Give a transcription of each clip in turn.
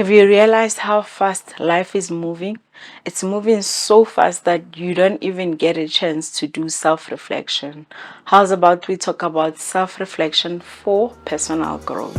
Have you realized how fast life is moving? It's moving so fast that you don't even get a chance to do self-reflection. How's about we talk about self-reflection for personal growth?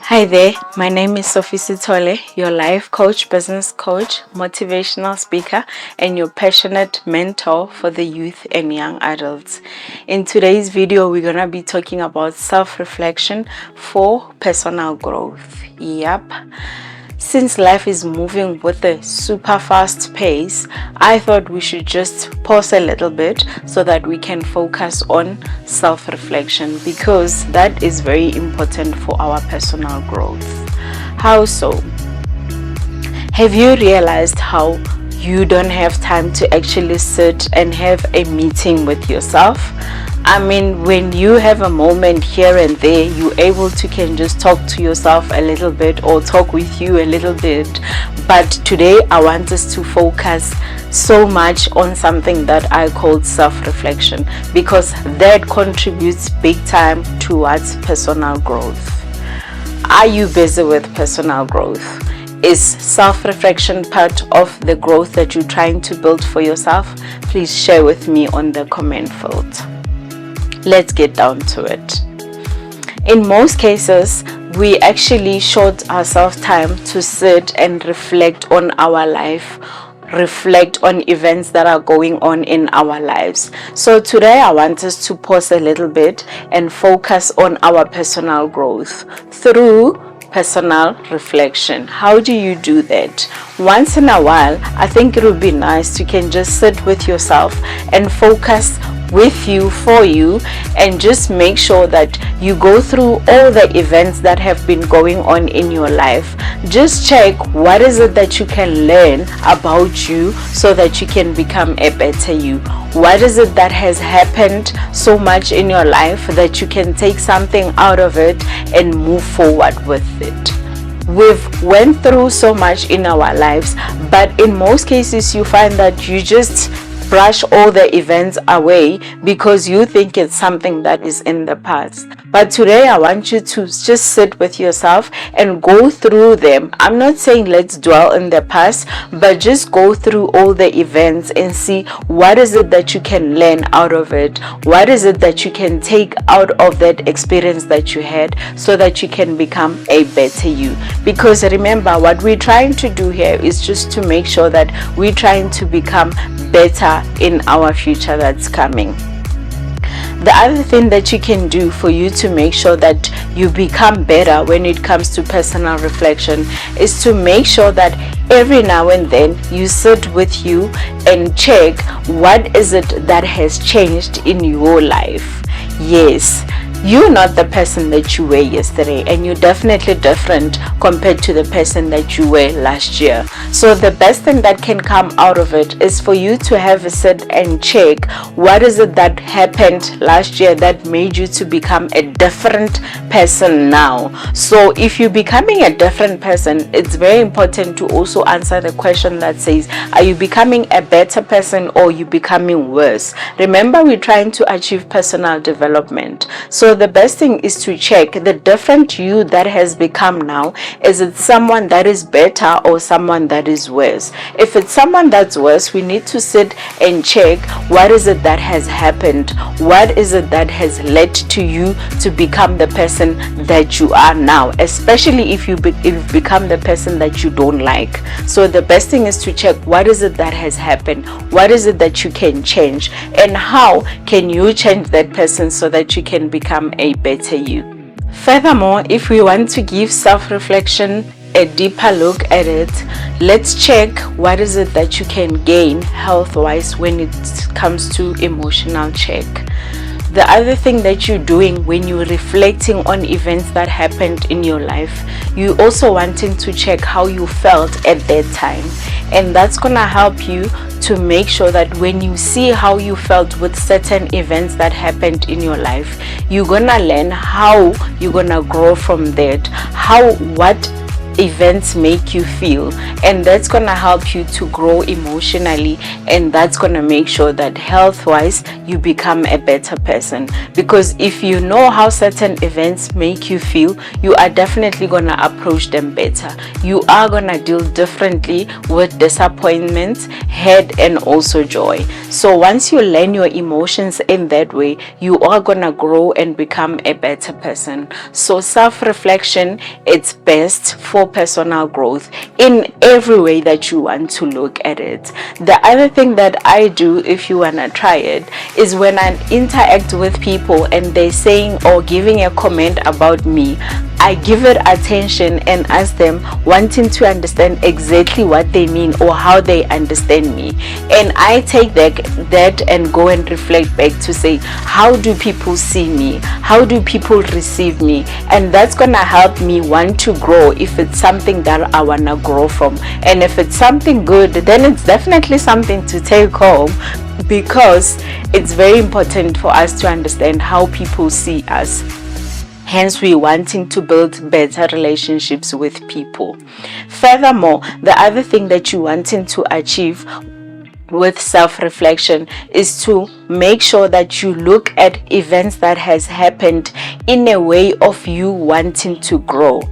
Hi there, my name is Sophie Sitole, your life coach, business coach, motivational speaker, and your passionate mentor for the youth and young adults. In today's video, we're going to be talking about self-reflection for personal growth. Yep. Since life is moving with a super fast pace, I thought we should just pause a little bit so that we can focus on self-reflection, because that is very important for our personal growth. How so? Have you realized how you don't have time to actually sit and have a meeting with yourself? I mean, when you have a moment here and there, you're able to can just talk to yourself a little bit or talk with you a little bit. But today I want us to focus so much on something that I call self-reflection, because that contributes big time towards personal growth. Are you busy with personal growth? Is self-reflection part of the growth that you're trying to build for yourself? Please share with me on the comment field. Let's get down to it. In most cases, we actually short ourselves time to sit and reflect on our life, reflect on events that are going on in our lives. So today I want us to pause a little bit and focus on our personal growth through personal reflection. How do you do that? Once in a while, I think it would be nice to can just sit with yourself and focus with you, for you, and just make sure that you go through all the events that have been going on in your life. Just check what is it that you can learn about you so that you can become a better you. What is it that has happened so much in your life that you can take something out of it and move forward with it? We've went through so much in our lives, but in most cases you find that you just brush all the events away because you think it's something that is in the past. But today I want you to just sit with yourself and go through them. I'm not saying let's dwell in the past, but just go through all the events and see what is it that you can learn out of it. What is it that you can take out of that experience that you had so that you can become a better you. Because remember, what we're trying to do here is just to make sure that we're trying to become better in our future that's coming. The other thing that you can do for you to make sure that you become better when it comes to personal reflection is to make sure that every now and then you sit with you and check what is it that has changed in your life. Yes, you're not the person that you were yesterday, and you're definitely different compared to the person that you were last year. So the best thing that can come out of it is for you to have a sit and check what is it that happened last year that made you to become a different person now. So if you're becoming a different person, it's very important to also answer the question that says, are you becoming a better person or are you becoming worse? Remember, we're trying to achieve personal development. So the best thing is to check the different you that has become now. Is it someone that is better or someone that is worse? If it's someone that's worse, we need to sit and check what is it that has happened. What is it that has led to you to become the person that you are now, especially if you've become the person that you don't like. So the best thing is to check what is it that has happened, what is it that you can change, and how can you change that person so that you can become a better you. Furthermore, if we want to give self-reflection a deeper look at it, let's check what is it that you can gain health-wise when it comes to emotional check. The other thing that you're doing when you're reflecting on events that happened in your life, you also wanting to check how you felt at that time. And that's gonna help you to make sure that when you see how you felt with certain events that happened in your life, you're gonna learn how you're gonna grow from that, what events make you feel, and that's gonna help you to grow emotionally, and that's gonna make sure that health wise you become a better person. Because if you know how certain events make you feel, you are definitely gonna approach them better. You are gonna deal differently with disappointments, hate, and also joy. So once you learn your emotions in that way, you are gonna grow and become a better person. So self-reflection, it's best for personal growth in every way that you want to look at it. The other thing that I do, if you wanna try it, is when I interact with people and they're saying or giving a comment about me, I give it attention and ask them, wanting to understand exactly what they mean or how they understand me. And I take that and go and reflect back to say, how do people see me? How do people receive me? And that's gonna help me want to grow if it's something that I wanna grow from. And if it's something good, then it's definitely something to take home, because it's very important for us to understand how people see us. Hence, we're wanting to build better relationships with people. Furthermore, the other thing that you're wanting to achieve with self-reflection is to make sure that you look at events that has happened in a way of you wanting to grow.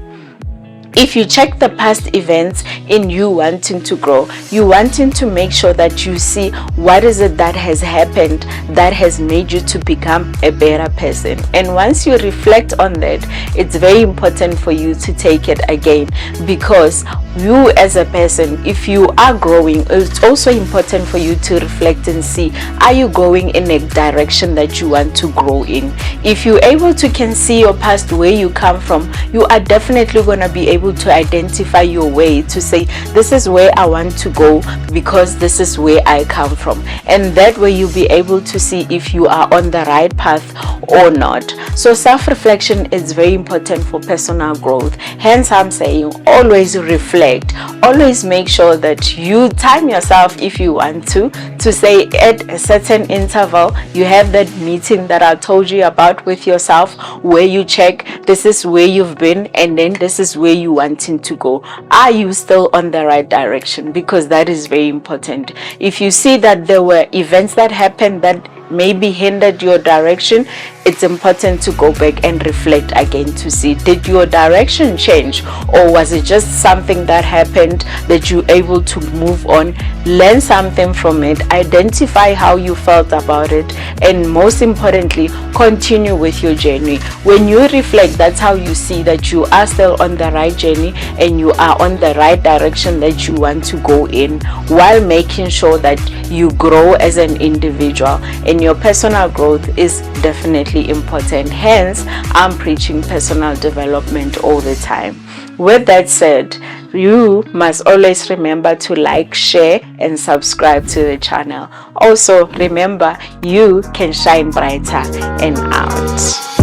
If you check the past events in you wanting to grow, you wanting to make sure that you see what is it that has happened that has made you to become a better person. And once you reflect on that, it's very important for you to take it again, because you as a person, if you are growing, it's also important for you to reflect and see, are you going in a direction that you want to grow in? If you're able to can see your past, where you come from, you are definitely going to be able to identify your way, to say, this is where I want to go because this is where I come from. And that way you'll be able to see if you are on the right path or not. So self-reflection is very important for personal growth. Hence I'm saying, always reflect. Always make sure that you time yourself if you want to say at a certain interval you have that meeting that I told you about with yourself, where you check, this is where you've been and then this is where you wanting to go. Are you still on the right direction? Because that is very important. If you see that there were events that happened that maybe hindered your direction, it's important to go back and reflect again to see, did your direction change, or was it just something that happened that you're able to move on, learn something from it, identify how you felt about it, and most importantly, continue with your journey. When you reflect, that's how you see that you are still on the right journey and you are on the right direction that you want to go in, while making sure that you grow as an individual, and your personal growth is definitely important. Hence, I'm preaching personal development all the time. With that said, you must always remember to like, share, and subscribe to the channel. Also, remember, you can shine brighter and out.